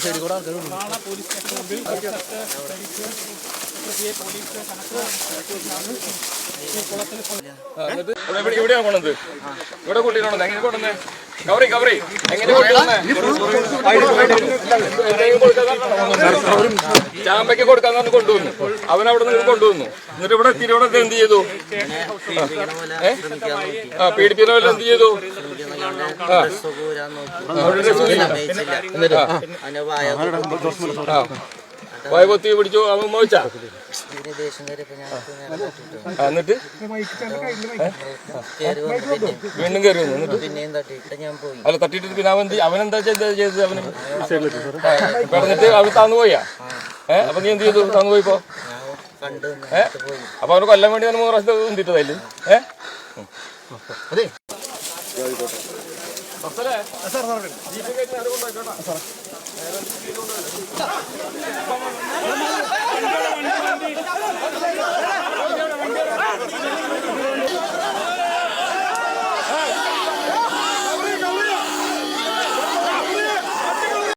സൈഡിൽ കൂടെ ആൾക്കാർ ഇവിടെയാണ് കൊണ്ടത്. ഇവിടെ കൂട്ടിയിട്ടുണ്ടോ? എങ്ങനെ കൊണ്ടുവന്നേ? കവറി കവറി എങ്ങനെ ചാമ്പയ്ക്ക് കൊടുക്കാൻ തന്നെ കൊണ്ടുവന്നു. അവനവിടെ നിന്ന് കൊണ്ടുവന്നു. എന്നിട്ട് ഇവിടെ തിരുവനന്തപുരത്ത് എന്ത് ചെയ്തു? പീഡിപ്പിക്കുന്ന വല്ല എന്ത് ചെയ്തു? വായ കൊത്തി പിടിച്ചു. അവൻ മോഹിച്ചാ എന്നിട്ട് വീണ്ടും കയറി വന്നു. എന്നിട്ട് അല്ല തട്ടിയിട്ട് പിന്നെ അവനെന്താ ചെയ്തത്? അവന് പറഞ്ഞിട്ട് അവൻ താന്നു പോയാ. അപ്പൊ നീ എന്ത് ചെയ്തു? താന്നു പോയിപ്പോ അപ്പൊ അവന് കൊല്ലാൻ വേണ്ടി 3 പ്രാവശ്യത്തെ എന്തിട്ടതല്ലേ? അതെ